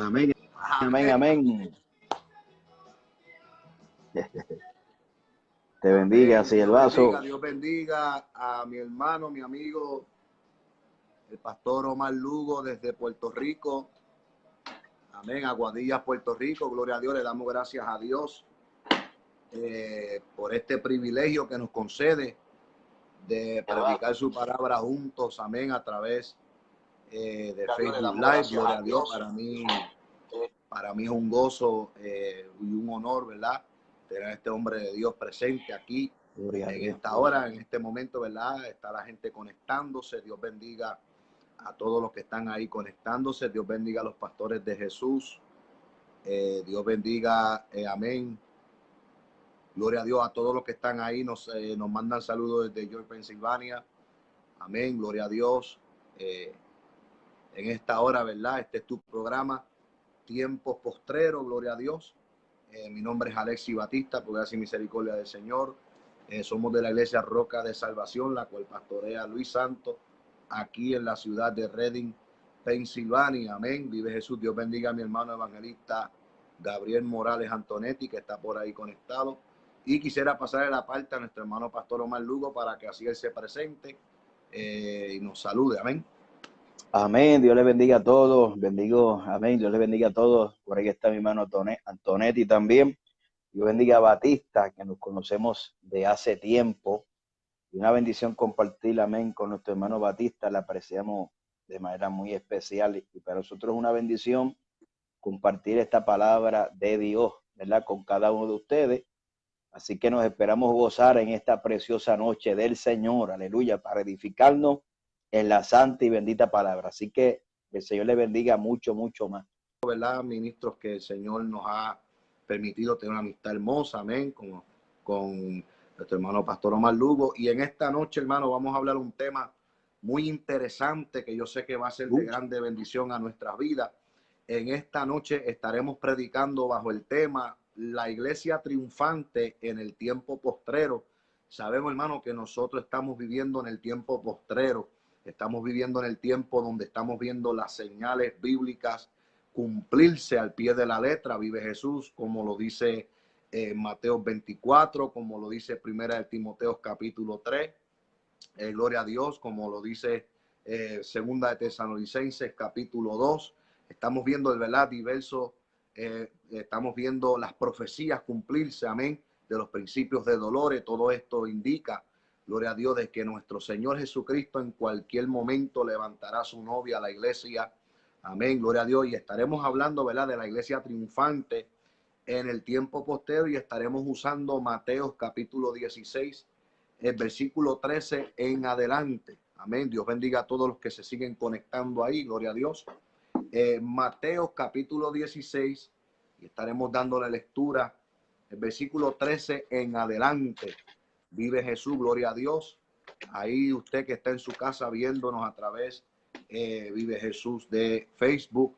Amén, amén, amén. Te bendiga, así el vaso. Dios bendiga a mi hermano, mi amigo, el pastor Omar Lugo desde Puerto Rico. Amén, Aguadillas, Puerto Rico. Gloria a Dios, le damos gracias a Dios por este privilegio que nos concede de predicar su palabra juntos. Amén, a través de Facebook Live. Gloria a Dios, para mí es un gozo y un honor, ¿verdad? Tener a este hombre de Dios presente aquí en esta hora, en este momento, ¿verdad? Está la gente conectándose. Dios bendiga a todos los que están ahí conectándose. Dios bendiga a los pastores de Jesús. Dios bendiga, amén. Gloria a Dios a todos los que están ahí. Nos mandan saludos desde York, Pensilvania. Amén, gloria a Dios. En esta hora, ¿verdad? Este es tu programa, Tiempos Postreros, gloria a Dios. Mi nombre es Alexis Batista, por gracia y misericordia del Señor. Somos de la Iglesia Roca de Salvación, la cual pastorea Luis Santos, aquí en la ciudad de Reading, Pensilvania. Amén. Vive Jesús. Dios bendiga a mi hermano evangelista Gabriel Morales Antonetti, que está por ahí conectado. Y quisiera pasarle la parte a nuestro hermano pastor Omar Lugo para que así él se presente y nos salude. Amén. Amén, Dios le bendiga a todos, bendigo, amén, Dios le bendiga a todos. Por ahí está mi hermano Antonetti también. Dios bendiga a Batista, que nos conocemos de hace tiempo. Y una bendición compartir, amén, con nuestro hermano Batista. La apreciamos de manera muy especial y para nosotros es una bendición compartir esta palabra de Dios, ¿verdad? Con cada uno de ustedes. Así que nos esperamos gozar en esta preciosa noche del Señor, aleluya, para edificarnos en la santa y bendita palabra. Así que el Señor le bendiga mucho, mucho más. ¿Verdad? Ministros que el Señor nos ha permitido tener una amistad hermosa, amén, con nuestro hermano Pastor Omar Lugo. Y en esta noche, hermano, vamos a hablar un tema muy interesante que yo sé que va a ser de grande bendición a nuestras vidas. En esta noche estaremos predicando bajo el tema la iglesia triunfante en el tiempo postrero. Sabemos, hermano, que nosotros estamos viviendo en el tiempo postrero. Estamos viviendo en el tiempo donde estamos viendo las señales bíblicas cumplirse al pie de la letra. Vive Jesús, como lo dice Mateo 24, como lo dice Primera de Timoteo capítulo 3. Gloria a Dios, como lo dice Segunda de Tesalonicenses capítulo 2. Estamos viendo, ¿verdad? Diversos, estamos viendo las profecías cumplirse, amén, de los principios de dolores. Todo esto indica, gloria a Dios, de que nuestro Señor Jesucristo en cualquier momento levantará a su novia a la iglesia. Amén, gloria a Dios. Y estaremos hablando, ¿verdad?, de la iglesia triunfante en el tiempo postero y estaremos usando Mateo capítulo 16, el versículo 13 en adelante. Amén. Dios bendiga a todos los que se siguen conectando ahí. Gloria a Dios. Mateo capítulo 16 y estaremos dando la lectura, el versículo 13 en adelante. Vive Jesús, gloria a Dios. Ahí usted que está en su casa viéndonos a través Vive Jesús de Facebook.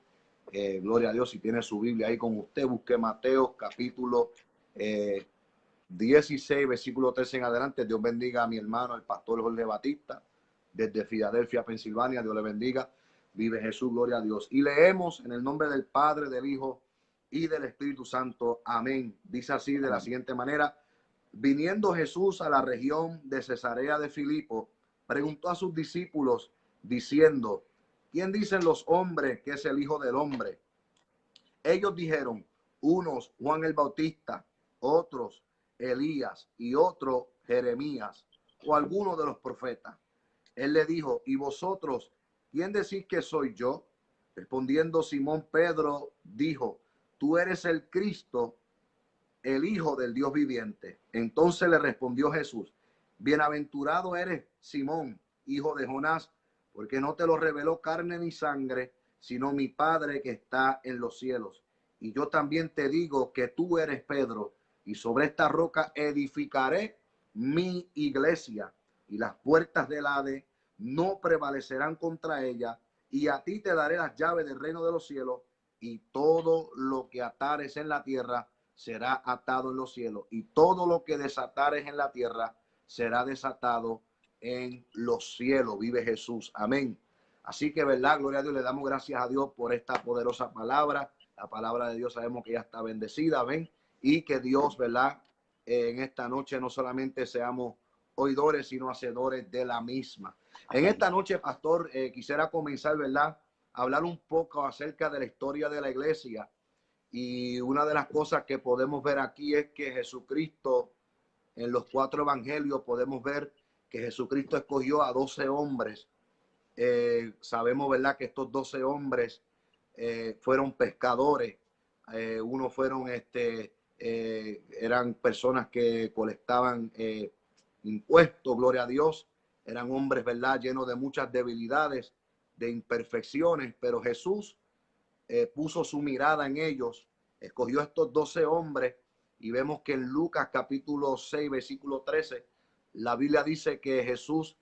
Gloria a Dios, si tiene su Biblia ahí con usted, busque Mateo capítulo 16, versículo 13 en adelante. Dios bendiga a mi hermano, el pastor Jorge Batista, desde Filadelfia, Pensilvania. Dios le bendiga. Vive Jesús, gloria a Dios. Y leemos en el nombre del Padre, del Hijo y del Espíritu Santo. Amén. Dice así de la siguiente manera: viniendo Jesús a la región de Cesarea de Filipo, preguntó a sus discípulos diciendo: ¿quién dicen los hombres que es el Hijo del Hombre? Ellos dijeron: unos Juan el Bautista, otros Elías y otro Jeremías o alguno de los profetas. Él le dijo: ¿y vosotros quién decís que soy yo? Respondiendo Simón Pedro dijo: tú eres el Cristo, el Hijo del Dios viviente. Entonces le respondió Jesús: bienaventurado eres, Simón, hijo de Jonás, porque no te lo reveló carne ni sangre, sino mi Padre que está en los cielos. Y yo también te digo que tú eres Pedro, y sobre esta roca edificaré mi iglesia, y las puertas del Hades no prevalecerán contra ella, y a ti te daré las llaves del reino de los cielos, y todo lo que atares en la tierra será atado en los cielos, y todo lo que desatares en la tierra será desatado en los cielos. Vive Jesús. Amén. Así que, ¿verdad? Gloria a Dios, le damos gracias a Dios por esta poderosa palabra. La palabra de Dios sabemos que ya está bendecida, ¿ven? Y que Dios, ¿verdad? En esta noche no solamente seamos oidores, sino hacedores de la misma. En esta noche, pastor, quisiera comenzar, ¿verdad? A hablar un poco acerca de la historia de la iglesia. Y una de las cosas que podemos ver aquí es que Jesucristo, en los 4 evangelios, podemos ver que Jesucristo escogió a 12 hombres. Sabemos, ¿verdad?, que estos 12 hombres fueron pescadores. Uno fueron, eran personas que colectaban impuestos, gloria a Dios. Eran hombres, ¿verdad?, llenos de muchas debilidades, de imperfecciones, pero Jesús puso su mirada en ellos, escogió a estos 12 hombres, y vemos que en Lucas capítulo 6, versículo 13, la Biblia dice que Jesús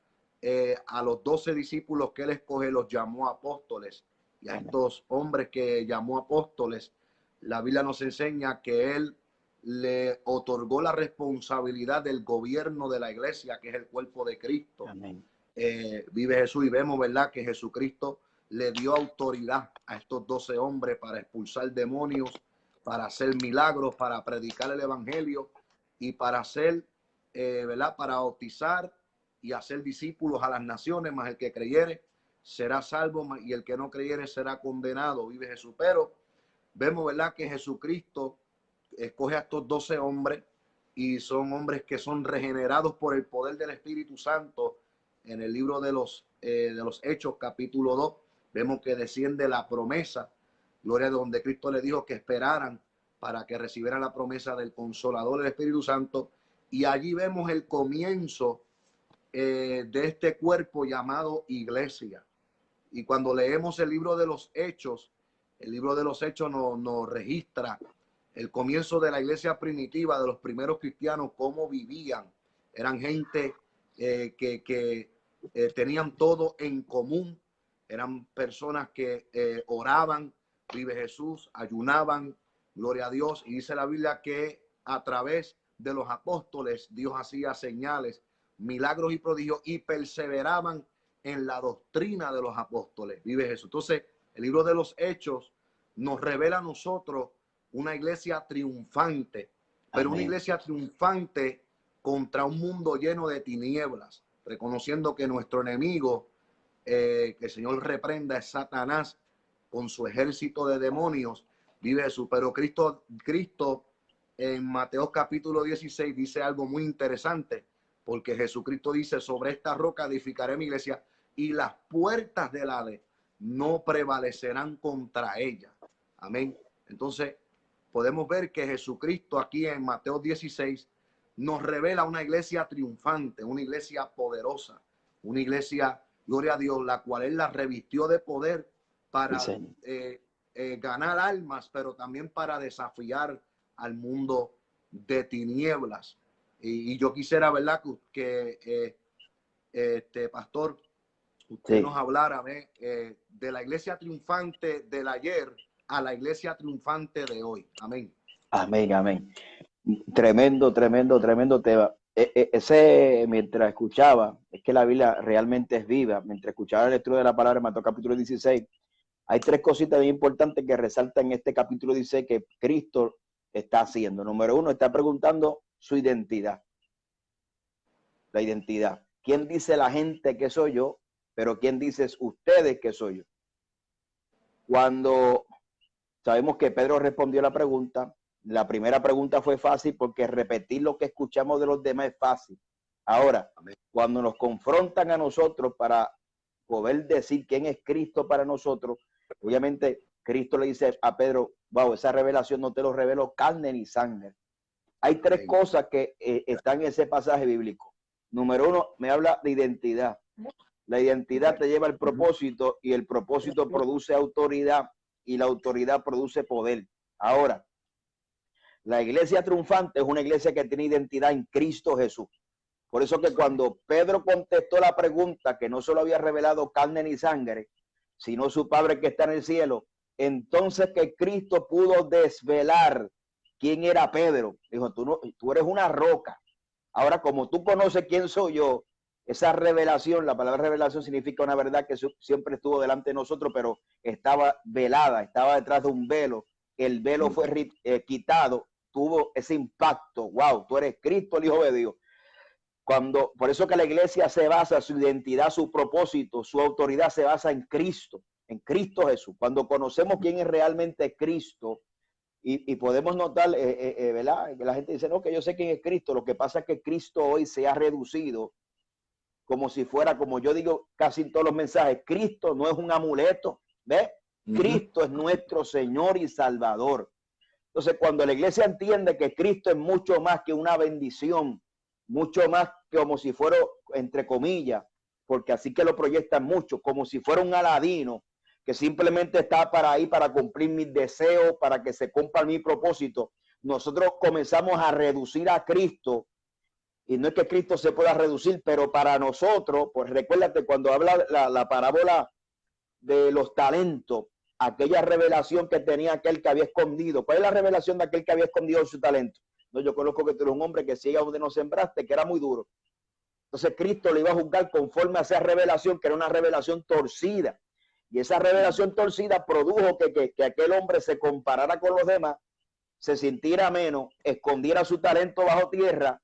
a los 12 discípulos que él escoge los llamó apóstoles, y a estos hombres que llamó apóstoles, la Biblia nos enseña que él le otorgó la responsabilidad del gobierno de la iglesia, que es el cuerpo de Cristo. Vive Jesús, y vemos, ¿verdad?, que Jesucristo le dio autoridad a estos 12 hombres para expulsar demonios, para hacer milagros, para predicar el evangelio y para hacer, ¿verdad?, para bautizar y hacer discípulos a las naciones, más el que creyere será salvo y el que no creyere será condenado. Vive Jesús. Pero vemos, ¿verdad?, que Jesucristo escoge a estos 12 hombres, y son hombres que son regenerados por el poder del Espíritu Santo. En el libro de los Hechos, capítulo 2, vemos que desciende la promesa, gloria, donde Cristo le dijo que esperaran para que recibieran la promesa del Consolador, el Espíritu Santo. Y allí vemos el comienzo de este cuerpo llamado iglesia. Y cuando leemos el libro de los Hechos, el libro de los Hechos nos registra el comienzo de la iglesia primitiva, de los primeros cristianos, cómo vivían. Eran gente que tenían todo en común. Eran personas que oraban, vive Jesús, ayunaban, gloria a Dios. Y dice la Biblia que a través de los apóstoles Dios hacía señales, milagros y prodigios, y perseveraban en la doctrina de los apóstoles. Vive Jesús. Entonces, el libro de los Hechos nos revela a nosotros una iglesia triunfante, pero una iglesia triunfante contra un mundo lleno de tinieblas, reconociendo que nuestro enemigo, que el Señor reprenda, es Satanás con su ejército de demonios. Vive Jesús. Pero Cristo en Mateo capítulo 16 dice algo muy interesante, porque Jesucristo dice: sobre esta roca edificaré mi iglesia, y las puertas del Hades no prevalecerán contra ella. Amén. Entonces podemos ver que Jesucristo aquí en Mateo 16 nos revela una iglesia triunfante, una iglesia poderosa, una iglesia, gloria a Dios, la cual él la revistió de poder para ganar almas, pero también para desafiar al mundo de tinieblas. Y yo quisiera, ¿verdad?, que pastor, usted nos hablara de la iglesia triunfante del ayer a la iglesia triunfante de hoy. Amén. Amén, amén. Tremendo tema. Mientras escuchaba, es que la Biblia realmente es viva. Mientras escuchaba la lectura de la palabra en Mateo capítulo 16, hay 3 cositas bien importantes que resaltan en este capítulo 16 que Cristo está haciendo. Número 1, está preguntando su identidad. La identidad. ¿Quién dice la gente que soy yo? Pero ¿quién dices ustedes que soy yo? Cuando sabemos que Pedro respondió la pregunta, la primera pregunta fue fácil porque repetir lo que escuchamos de los demás es fácil. Ahora, cuando nos confrontan a nosotros para poder decir quién es Cristo para nosotros, obviamente Cristo le dice a Pedro: wow, esa revelación no te lo reveló carne ni sangre. Hay 3 cosas que están en ese pasaje bíblico. Número 1, me habla de identidad. La identidad te lleva al propósito, y el propósito produce autoridad, y la autoridad produce poder. Ahora, la iglesia triunfante es una iglesia que tiene identidad en Cristo Jesús. Por eso que cuando Pedro contestó la pregunta, que no solo había revelado carne ni sangre, sino su Padre que está en el cielo, entonces que Cristo pudo desvelar quién era Pedro. Dijo: tú eres una roca. Ahora, como tú conoces quién soy yo, esa revelación, la palabra revelación significa una verdad que siempre estuvo delante de nosotros, pero estaba velada, estaba detrás de un velo. El velo fue quitado, tuvo ese impacto. Wow, tú eres Cristo, el Hijo de Dios. Por eso que la iglesia se basa, su identidad, su propósito, su autoridad se basa en Cristo Jesús. Cuando conocemos quién es realmente Cristo, y podemos notar, ¿verdad? Que la gente dice, no, que yo sé quién es Cristo. Lo que pasa es que Cristo hoy se ha reducido como si fuera, como yo digo casi en todos los mensajes, Cristo no es un amuleto, ¿ves? Cristo es nuestro Señor y Salvador. Entonces, cuando la iglesia entiende que Cristo es mucho más que una bendición, mucho más que como si fuera, entre comillas, porque así que lo proyectan mucho, como si fuera un Aladino, que simplemente está para ahí para cumplir mis deseos, para que se cumpla mi propósito. Nosotros comenzamos a reducir a Cristo, y no es que Cristo se pueda reducir, pero para nosotros, pues recuérdate cuando habla la parábola de los talentos, aquella revelación que tenía aquel que había escondido. ¿Cuál es la revelación de aquel que había escondido su talento? No, yo conozco que tú eres un hombre que sigue donde no sembraste, que era muy duro. Entonces Cristo le iba a juzgar conforme a esa revelación, que era una revelación torcida. Y esa revelación torcida produjo que aquel hombre se comparara con los demás, se sintiera menos, escondiera su talento bajo tierra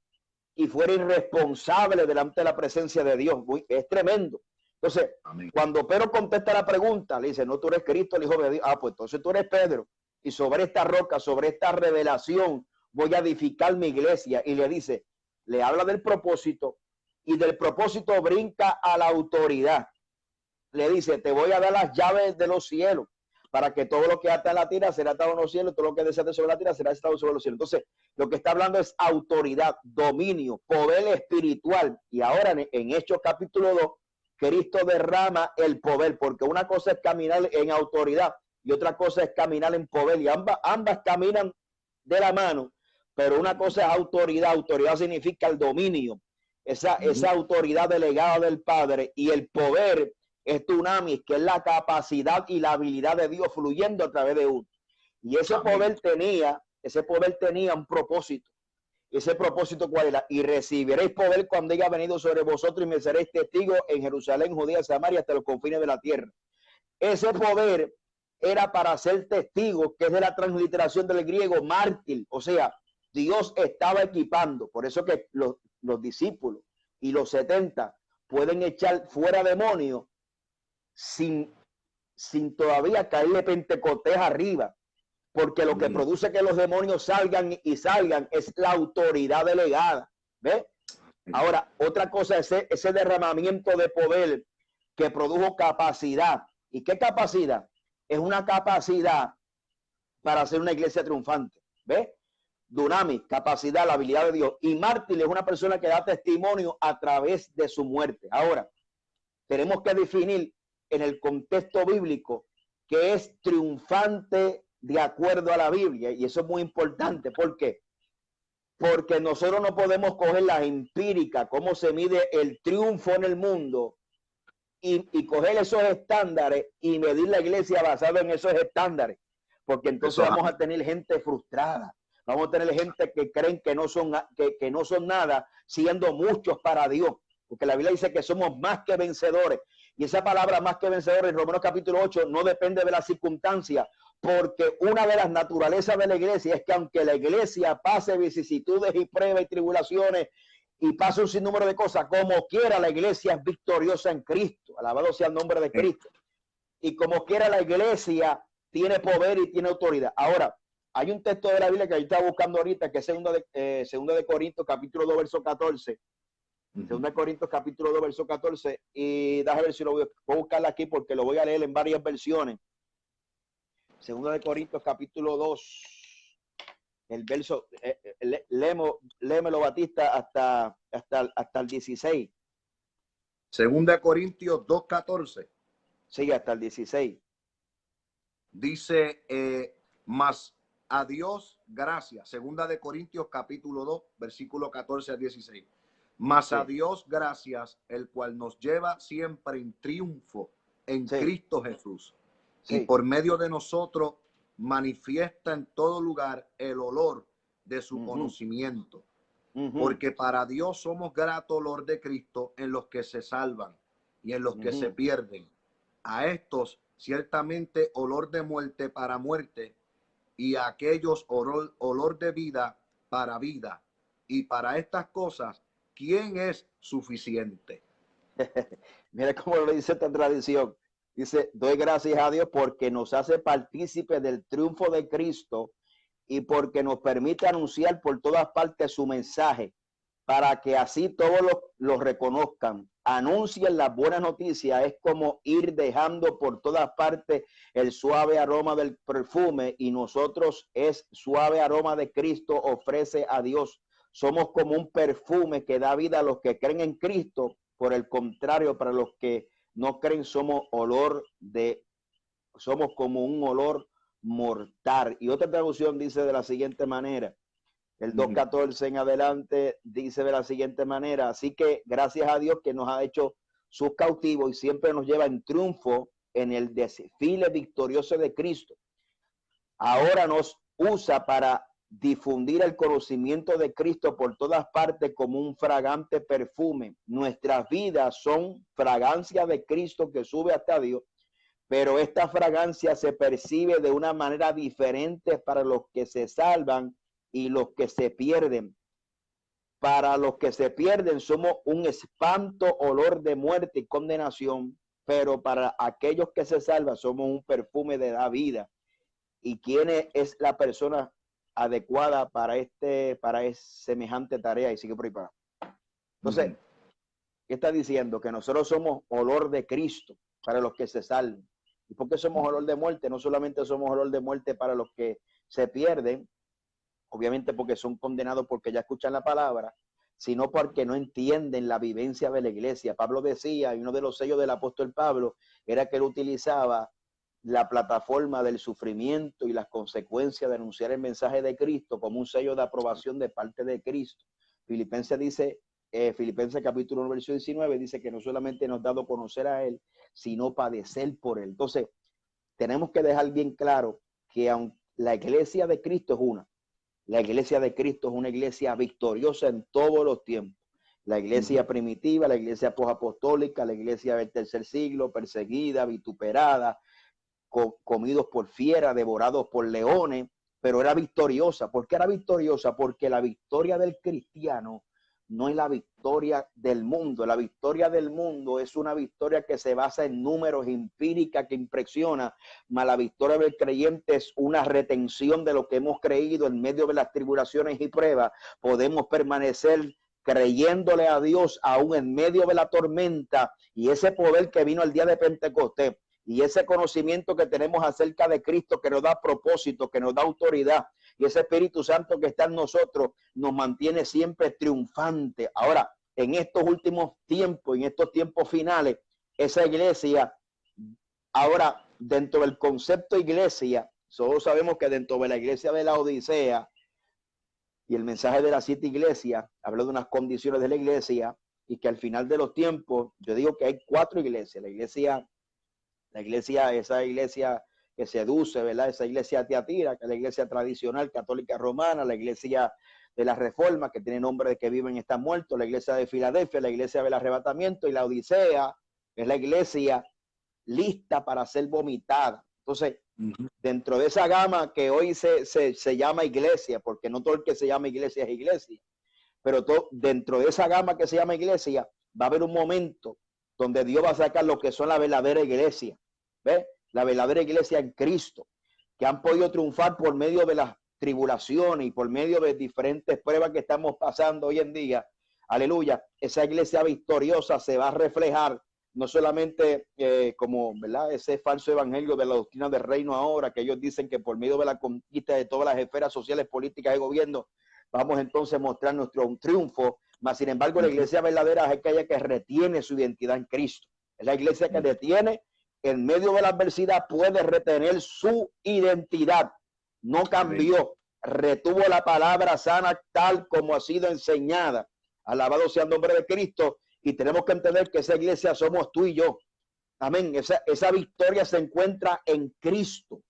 y fuera irresponsable delante de la presencia de Dios. Es tremendo. Entonces, amén, cuando Pedro contesta la pregunta, le dice, no, tú eres Cristo, el Hijo de Dios. Ah, pues entonces tú eres Pedro. Y sobre esta roca, sobre esta revelación, voy a edificar mi iglesia. Y le dice, le habla del propósito, y del propósito brinca a la autoridad. Le dice, te voy a dar las llaves de los cielos, para que todo lo que ata en la tierra será atado en los cielos, todo lo que desate sobre la tierra será atado sobre los cielos. Entonces, lo que está hablando es autoridad, dominio, poder espiritual. Y ahora en Hechos capítulo 2, Cristo derrama el poder, porque una cosa es caminar en autoridad y otra cosa es caminar en poder, y ambas caminan de la mano, pero una cosa es autoridad. Autoridad significa el dominio, esa autoridad delegada del Padre, y el poder es dunamis, que es la capacidad y la habilidad de Dios fluyendo a través de uno. Y ese poder tenía un propósito. Ese propósito, ¿cuál era? Y recibiréis poder cuando haya venido sobre vosotros, y me seréis testigos en Jerusalén, Judea, Samaria, hasta los confines de la tierra. Ese poder era para ser testigo, que es de la transliteración del griego mártir. O sea, Dios estaba equipando. Por eso que los discípulos y los 70 pueden echar fuera demonios sin todavía caerle Pentecostés arriba, porque lo que produce que los demonios salgan es la autoridad delegada. ¿Ves? Ahora, otra cosa es ese derramamiento de poder que produjo capacidad. ¿Y qué capacidad? Es una capacidad para hacer una iglesia triunfante. ¿Ves? Dunamis, capacidad, la habilidad de Dios. Y mártir es una persona que da testimonio a través de su muerte. Ahora, tenemos que definir en el contexto bíblico que es triunfante de acuerdo a la Biblia, y eso es muy importante. ¿Por qué? Porque nosotros no podemos coger la empírica, cómo se mide el triunfo en el mundo, y coger esos estándares y medir la iglesia basada en esos estándares, porque entonces vamos a tener gente frustrada, vamos a tener gente que creen que no son nada, siendo muchos para Dios, porque la Biblia dice que somos más que vencedores. Y esa palabra más que vencedores en Romanos capítulo 8 no depende de la circunstancia, porque una de las naturalezas de la iglesia es que aunque la iglesia pase vicisitudes y pruebas y tribulaciones y pase un sinnúmero de cosas, como quiera la iglesia es victoriosa en Cristo. Alabado sea el nombre de Cristo. Y como quiera la iglesia tiene poder y tiene autoridad. Ahora, hay un texto de la Biblia que yo estaba buscando ahorita, que es segunda de Corintios capítulo 2 verso 14. Segunda de Corintios capítulo 2 verso 14, y déjame ver si lo voy a buscar aquí porque lo voy a leer en varias versiones. Segunda de Corintios capítulo 2, el verso, léemelo Batista hasta el 16. Segunda de Corintios 2:14. Sí, hasta el 16. Dice, mas a Dios gracias. Segunda de Corintios capítulo 2, versículo 14 al 16. Mas a Dios gracias, el cual nos lleva siempre en triunfo en Cristo Jesús. Y por medio de nosotros manifiesta en todo lugar el olor de su conocimiento. Porque para Dios somos grato olor de Cristo en los que se salvan y en los que se pierden. A estos ciertamente olor de muerte para muerte, y a aquellos olor de vida para vida. Y para estas cosas, ¿quién es suficiente? Mira cómo lo dice esta tradición. Dice, doy gracias a Dios porque nos hace partícipes del triunfo de Cristo y porque nos permite anunciar por todas partes su mensaje, para que así todos los reconozcan. Anuncien las buenas noticias, es como ir dejando por todas partes el suave aroma del perfume, y nosotros es suave aroma de Cristo ofrece a Dios. Somos como un perfume que da vida a los que creen en Cristo. Por el contrario, para los que no creen, somos como un olor mortal. Y otra traducción dice de la siguiente manera, el 2.14 en adelante dice de la siguiente manera: así que gracias a Dios que nos ha hecho sus cautivos y siempre nos lleva en triunfo en el desfile victorioso de Cristo. Ahora nos usa para difundir el conocimiento de Cristo por todas partes como un fragante perfume. Nuestras vidas son fragancia de Cristo que sube hasta Dios, pero esta fragancia se percibe de una manera diferente para los que se salvan y los que se pierden. Para los que se pierden somos un espanto olor de muerte y condenación, pero para aquellos que se salvan somos un perfume de la vida. ¿Y quién es la persona adecuada para semejante tarea? Y sigue por ahí para. Entonces, ¿qué está diciendo? Que nosotros somos olor de Cristo para los que se salvan. ¿Y por qué somos olor de muerte? No solamente somos olor de muerte para los que se pierden, obviamente porque son condenados porque ya escuchan la palabra, sino porque no entienden la vivencia de la iglesia. Pablo decía, y uno de los sellos del apóstol Pablo era que él utilizaba la plataforma del sufrimiento y las consecuencias de anunciar el mensaje de Cristo como un sello de aprobación de parte de Cristo. Filipenses dice, Filipenses capítulo 1, versículo 19, dice que no solamente nos ha dado conocer a él, sino padecer por él. Entonces, tenemos que dejar bien claro que aunque la iglesia de Cristo es una, la iglesia de Cristo es una iglesia victoriosa en todos los tiempos. La iglesia primitiva, la iglesia posapostólica, la iglesia del tercer siglo, perseguida, vituperada, comidos por fieras, devorados por leones, pero era victoriosa. ¿Por qué era victoriosa? Porque la victoria del cristiano no es la victoria del mundo. La victoria del mundo es una victoria que se basa en números, empírica, que impresiona, mas la victoria del creyente es una retención de lo que hemos creído en medio de las tribulaciones y pruebas. Podemos permanecer creyéndole a Dios aún en medio de la tormenta, y ese poder que vino el día de Pentecostés y ese conocimiento que tenemos acerca de Cristo, que nos da propósito, que nos da autoridad, y ese Espíritu Santo que está en nosotros nos mantiene siempre triunfante. Ahora, en estos últimos tiempos, en estos tiempos finales, esa iglesia, ahora dentro del concepto iglesia, solo sabemos que dentro de la iglesia de la Odisea y el mensaje de las 7 iglesias habla de unas condiciones de la iglesia, y que al final de los tiempos, yo digo que hay 4 iglesias. La iglesia, esa iglesia que seduce, ¿verdad? Esa iglesia Tiatira, que es la iglesia tradicional católica romana, la iglesia de la Reforma, que tiene nombre de que viven y están muertos, la iglesia de Filadelfia, la iglesia del arrebatamiento, y la Odisea, que es la iglesia lista para ser vomitada. Entonces, dentro de esa gama que hoy se llama iglesia, porque no todo el que se llama iglesia es iglesia, pero dentro de esa gama que se llama iglesia, va a haber un momento donde Dios va a sacar lo que son la verdadera iglesia. ¿Ves? La verdadera iglesia en Cristo, que han podido triunfar por medio de las tribulaciones y por medio de diferentes pruebas que estamos pasando hoy en día. Aleluya. Esa iglesia victoriosa se va a reflejar no solamente como, ¿verdad?, ese falso evangelio de la doctrina del reino ahora, que ellos dicen que por medio de la conquista de todas las esferas sociales, políticas y gobierno, vamos entonces a mostrar nuestro triunfo. Mas, sin embargo, la iglesia verdadera es aquella que retiene su identidad en Cristo. Es la iglesia que detiene en medio de la adversidad, puede retener su identidad. No cambió, retuvo la palabra sana tal como ha sido enseñada. Alabado sea el nombre de Cristo. Y tenemos que entender que esa iglesia somos tú y yo. Amén. Esa victoria se encuentra en Cristo.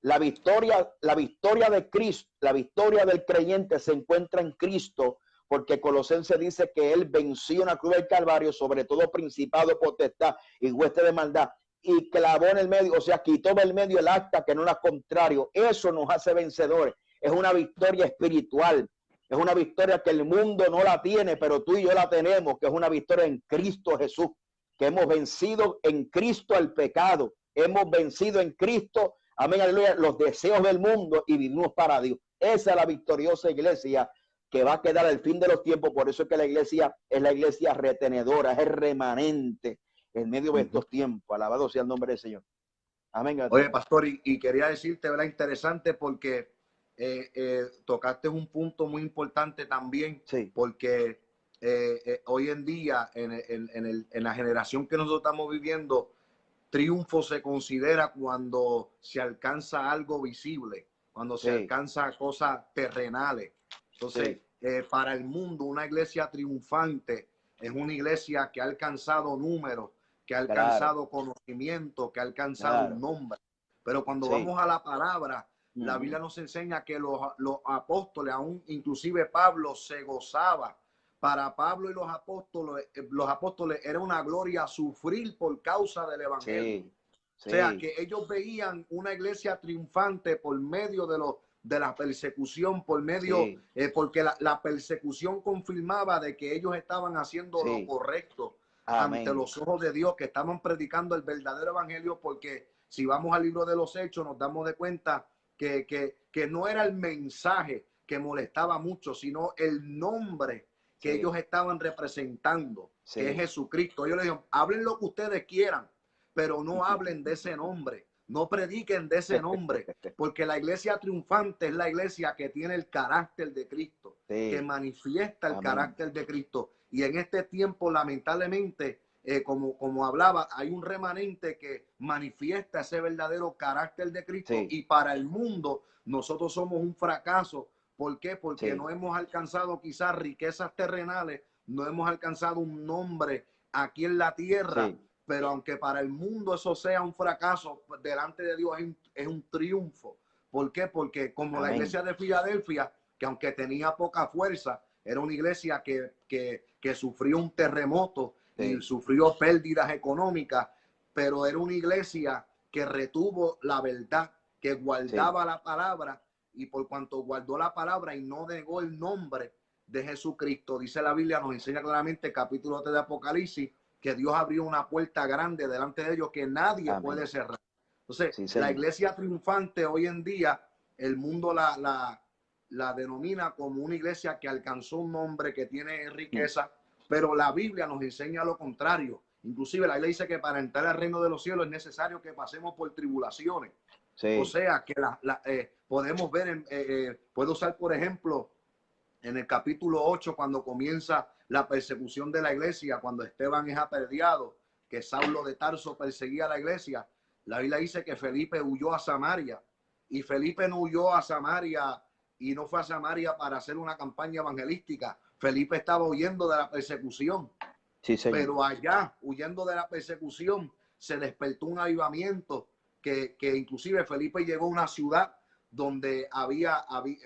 La victoria de Cristo, la victoria del creyente se encuentra en Cristo, porque Colosenses dice que él venció en la cruz del Calvario sobre todo principado, potestad y hueste de maldad, y clavó en el medio, o sea, quitó del medio el acta que no era contrario. Eso nos hace vencedores. Es una victoria espiritual. Es una victoria que el mundo no la tiene, pero tú y yo la tenemos, que es una victoria en Cristo Jesús, que hemos vencido en Cristo al pecado. Hemos vencido en Cristo, amén, aleluya, los deseos del mundo y vivimos para Dios. Esa es la victoriosa iglesia que va a quedar al fin de los tiempos. Por eso es que la iglesia es la iglesia retenedora, es el remanente en medio de estos tiempos. Alabado sea el nombre del Señor. Amén. Oye, pastor, y quería decirte, ¿verdad? Interesante porque tocaste un punto muy importante también, sí, porque hoy en día, en la generación que nosotros estamos viviendo, triunfo se considera cuando se alcanza algo visible, cuando se alcanza cosas terrenales. Entonces, para el mundo, una iglesia triunfante es una iglesia que ha alcanzado números, que ha alcanzado conocimiento, que ha alcanzado un nombre. Pero cuando vamos a la palabra, la Biblia nos enseña que los apóstoles, aún inclusive Pablo, se gozaba. Para Pablo y los apóstoles era una gloria sufrir por causa del evangelio. O sea, que ellos veían una iglesia triunfante por medio de la persecución, por medio, porque la persecución confirmaba de que ellos estaban haciendo lo correcto ante los ojos de Dios, que estaban predicando el verdadero evangelio, porque si vamos al libro de los Hechos nos damos de cuenta que no era el mensaje que molestaba mucho, sino el nombre que ellos estaban representando, que es Jesucristo. Ellos le dijeron, hablen lo que ustedes quieran, pero no hablen de ese nombre, no prediquen de ese nombre, porque la iglesia triunfante es la iglesia que tiene el carácter de Cristo, que manifiesta el carácter de Cristo. Y en este tiempo, lamentablemente, como hablaba, hay un remanente que manifiesta ese verdadero carácter de Cristo, y para el mundo nosotros somos un fracaso. ¿Por qué? Porque no hemos alcanzado quizás riquezas terrenales, no hemos alcanzado un nombre aquí en la tierra, pero aunque para el mundo eso sea un fracaso, delante de Dios es un triunfo. ¿Por qué? Porque como la iglesia de Filadelfia, que aunque tenía poca fuerza, era una iglesia que sufrió un terremoto y sufrió pérdidas económicas, pero era una iglesia que retuvo la verdad, que guardaba la palabra, y por cuanto guardó la palabra y no negó el nombre de Jesucristo, dice la Biblia, nos enseña claramente, capítulo 3 de Apocalipsis, que Dios abrió una puerta grande delante de ellos que nadie puede cerrar. Entonces, la iglesia triunfante hoy en día, el mundo la denomina como una iglesia que alcanzó un nombre, que tiene riqueza, pero la Biblia nos enseña lo contrario. Inclusive la Biblia dice que para entrar al reino de los cielos es necesario que pasemos por tribulaciones. O sea, que podemos ver, puedo usar por ejemplo, en el capítulo 8, cuando comienza la persecución de la iglesia, cuando Esteban es apedreado, que Saulo de Tarso perseguía a la iglesia, la Biblia dice que Felipe huyó a Samaria, y Felipe no huyó a Samaria y no fue a Samaria para hacer una campaña evangelística. Felipe estaba huyendo de la persecución. Pero allá, huyendo de la persecución, se despertó un avivamiento que inclusive Felipe llegó a una ciudad donde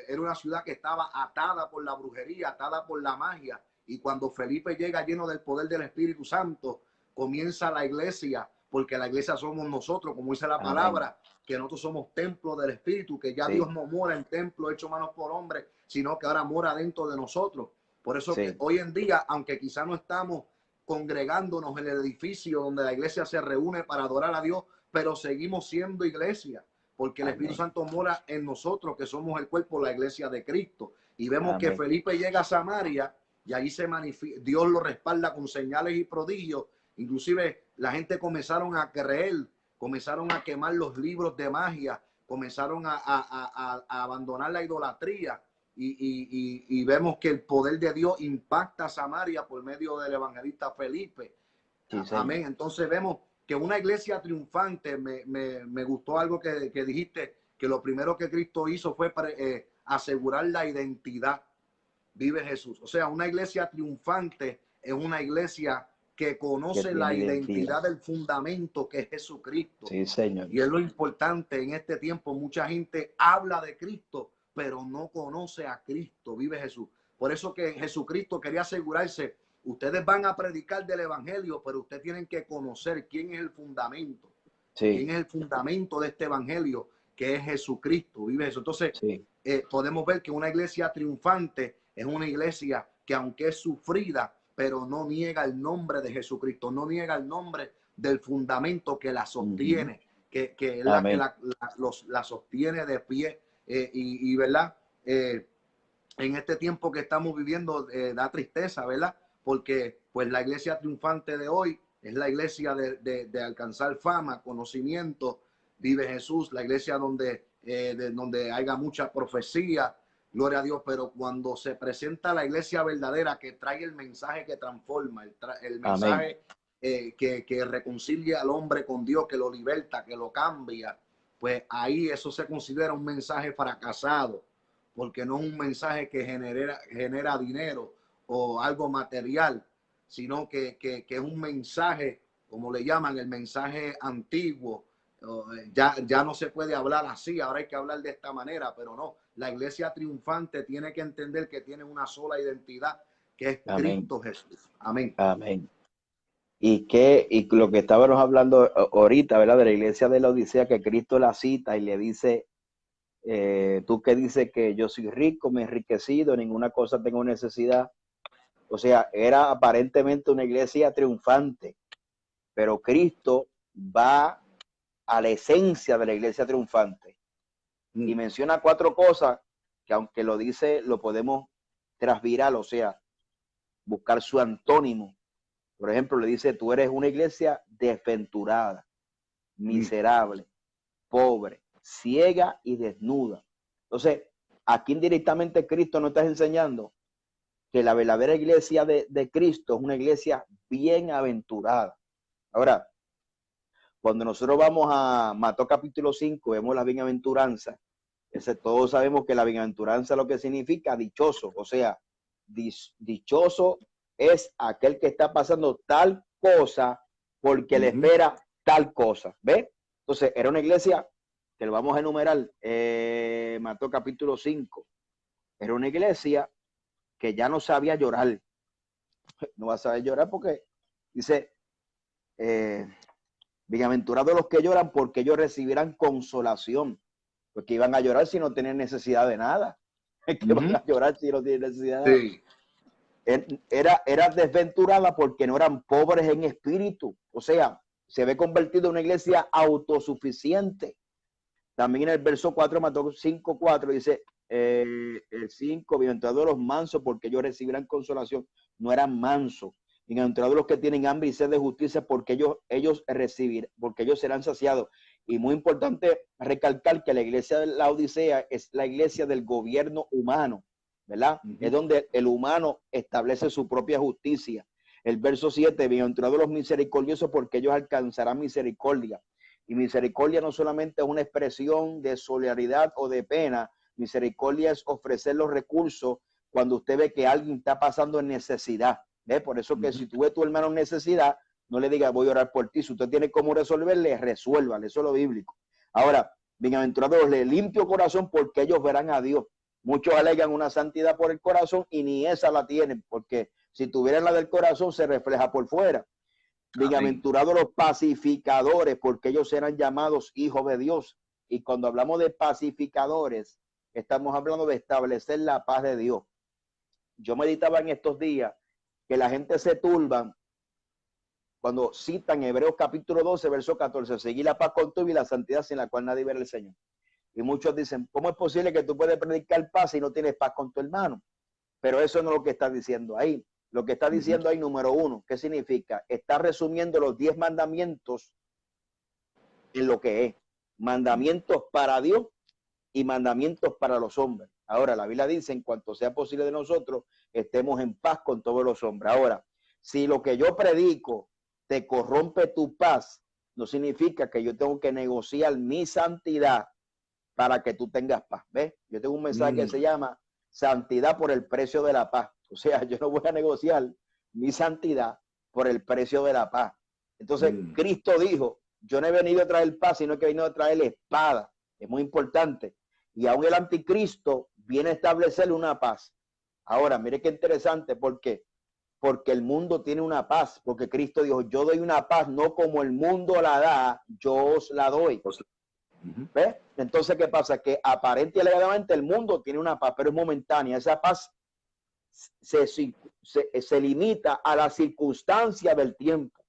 era una ciudad que estaba atada por la brujería, atada por la magia. Y cuando Felipe llega lleno del poder del Espíritu Santo, comienza la iglesia, porque la iglesia somos nosotros, como dice la palabra, que nosotros somos templo del Espíritu, que ya Dios no mora en templo hecho manos por hombres, sino que ahora mora dentro de nosotros. Por eso que hoy en día, aunque quizá no estamos congregándonos en el edificio donde la iglesia se reúne para adorar a Dios, pero seguimos siendo iglesia, porque el Espíritu Santo mora en nosotros, que somos el cuerpo, la iglesia de Cristo. Y vemos que Felipe llega a Samaria y ahí se manifiesta, Dios lo respalda con señales y prodigios. Inclusive la gente comenzaron a creer, comenzaron a quemar los libros de magia, comenzaron a abandonar la idolatría. Y vemos que el poder de Dios impacta a Samaria por medio del evangelista Felipe. Amén. Entonces vemos que una iglesia triunfante, me gustó algo que dijiste, que lo primero que Cristo hizo fue asegurar la identidad. Vive Jesús. O sea, una iglesia triunfante es una iglesia que conoce la identidad del fundamento, que es Jesucristo. Sí, Señor. Y es lo importante en este tiempo. Mucha gente habla de Cristo, pero no conoce a Cristo. Vive Jesús. Por eso que Jesucristo quería asegurarse, ustedes van a predicar del evangelio, pero ustedes tienen que conocer quién es el fundamento. Sí. ¿Quién es el fundamento de este evangelio? Que es Jesucristo. Vive eso. Entonces, Sí. podemos ver que una iglesia triunfante es una iglesia que, aunque es sufrida, pero no niega el nombre de Jesucristo, no niega el nombre del fundamento que la sostiene, que es la que la sostiene de pie. Y ¿verdad? En este tiempo que estamos viviendo da tristeza, ¿verdad? Porque pues la iglesia triunfante de hoy es la iglesia de alcanzar fama, conocimiento, vive Jesús, la iglesia donde haya mucha profecía, gloria a Dios, pero cuando se presenta la iglesia verdadera que trae el mensaje que transforma, el mensaje que reconcilia al hombre con Dios, que lo liberta, que lo cambia, pues ahí eso se considera un mensaje fracasado, porque no es un mensaje que genera dinero o algo material, sino que es un mensaje, como le llaman, el mensaje antiguo. Ya no se puede hablar así, ahora hay que hablar de esta manera, pero no, la iglesia triunfante tiene que entender que tiene una sola identidad, que es Cristo Jesús. Amén. Amén. Y lo que estábamos hablando ahorita, ¿verdad? De la iglesia de la Odisea, que Cristo la cita y le dice, tú que dices que yo soy rico, me he enriquecido, ninguna cosa tengo necesidad. O sea, era aparentemente una iglesia triunfante, pero Cristo va a la esencia de la iglesia triunfante y menciona 4 cosas que, aunque lo dice, lo podemos transvirar, o sea, buscar su antónimo. Por ejemplo, le dice, tú eres una iglesia desventurada, miserable, pobre, ciega y desnuda. Entonces, aquí indirectamente Cristo nos está enseñando que la verdadera iglesia de Cristo es una iglesia bienaventurada. Ahora, cuando nosotros vamos a Mateo capítulo 5, vemos la bienaventuranza. Todos sabemos que la bienaventuranza lo que significa dichoso, o sea, dichoso es aquel que está pasando tal cosa porque le espera tal cosa. ¿Ve? Entonces, era una iglesia que lo vamos a enumerar, Mateo capítulo 5. Era una iglesia que ya no sabía llorar. No va a saber llorar porque dice, bienaventurados los que lloran porque ellos recibirán consolación. Porque iban a llorar si no tenían necesidad de nada. ¿Qué van a llorar si no tienen necesidad de nada? Era desventurada porque no eran pobres en espíritu. O sea, se ve convertido en una iglesia autosuficiente. También en el verso 4, Mateo 5:4 dice, el 5, bienaventurados los mansos porque ellos recibirán consolación. No eran mansos. Bienaventurados los que tienen hambre y sed de justicia porque ellos recibirán, porque ellos serán saciados. Y muy importante recalcar que la iglesia de la Odisea es la iglesia del gobierno humano, ¿verdad? Es donde el humano establece su propia justicia. El verso 7, bienaventurados los misericordiosos porque ellos alcanzarán misericordia. Y misericordia no solamente es una expresión de solidaridad o de pena, misericordia es ofrecer los recursos cuando usted ve que alguien está pasando en necesidad. ¿Ve? Por eso que si tú ves a tu hermano en necesidad, no le digas voy a orar por ti. Si usted tiene cómo resolverle, resuélvale. Eso es lo bíblico. Ahora, bienaventurados los de limpio corazón porque ellos verán a Dios. Muchos alegan una santidad por el corazón y ni esa la tienen, porque si tuvieran la del corazón se refleja por fuera. Bienaventurados los pacificadores porque ellos serán llamados hijos de Dios. Y cuando hablamos de pacificadores, estamos hablando de establecer la paz de Dios. Yo meditaba en estos días que la gente se turban cuando citan Hebreos capítulo 12, verso 14, seguir la paz con tú y la santidad sin la cual nadie verá al Señor. Y muchos dicen, ¿cómo es posible que tú puedes predicar paz si no tienes paz con tu hermano? Pero eso no es lo que está diciendo ahí. Lo que está diciendo ahí, número 1, ¿qué significa? Está resumiendo los 10 mandamientos en lo que es. Mandamientos para Dios y mandamientos para los hombres. Ahora, la Biblia dice, en cuanto sea posible de nosotros, estemos en paz con todos los hombres. Ahora, si lo que yo predico te corrompe tu paz, no significa que yo tengo que negociar mi santidad para que tú tengas paz. ¿Ves? Yo tengo un mensaje que se llama santidad por el precio de la paz. O sea, yo no voy a negociar mi santidad por el precio de la paz. Entonces, Cristo dijo, yo no he venido a traer paz, sino que he venido a traer espada. Es muy importante. Y aún el anticristo viene a establecer una paz. Ahora, mire qué interesante, porque el mundo tiene una paz, porque Cristo dijo, yo doy una paz, no como el mundo la da, yo os la doy. ¿Ves? Entonces, ¿qué pasa? Que aparente y alegadamente el mundo tiene una paz, pero es momentánea. Esa paz se limita a la circunstancia del tiempo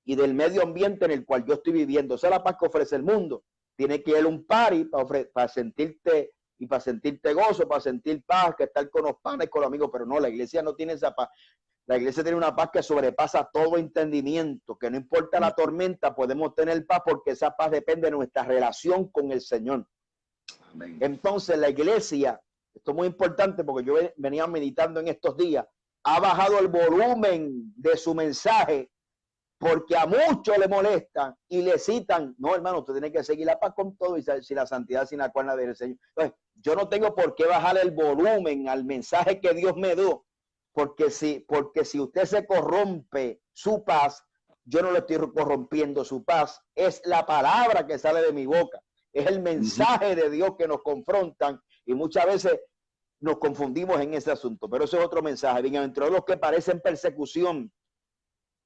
y del medio ambiente en el cual yo estoy viviendo. Esa es la paz que ofrece el mundo. Tiene que ir a un party para sentirte y para sentirte gozo, para sentir paz, que estar con los panes, con los amigos, pero no, la iglesia no tiene esa paz. La iglesia tiene una paz que sobrepasa todo entendimiento, que no importa la tormenta, podemos tener paz porque esa paz depende de nuestra relación con el Señor. Amén. Entonces la iglesia, esto es muy importante porque yo venía meditando en estos días, ha bajado el volumen de su mensaje porque a muchos le molestan y le citan, no hermano, usted tiene que seguir la paz con todo y si la santidad sin la cual nada del Señor. Entonces, yo no tengo por qué bajar el volumen al mensaje que Dios me dio, porque si usted se corrompe su paz, yo no le estoy corrompiendo su paz, es la palabra que sale de mi boca, es el mensaje de Dios que nos confrontan y muchas veces nos confundimos en ese asunto, pero eso es otro mensaje. Bien, entre los que parecen persecución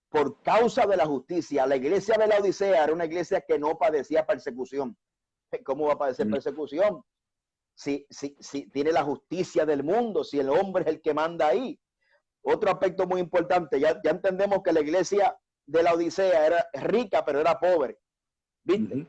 por causa de la justicia, la iglesia de la Odisea era una iglesia que no padecía persecución. ¿Cómo va a padecer persecución? Si tiene la justicia del mundo, si el hombre es el que manda ahí. Otro aspecto muy importante, ya entendemos que la iglesia de la Odisea era rica, pero era pobre, ¿viste?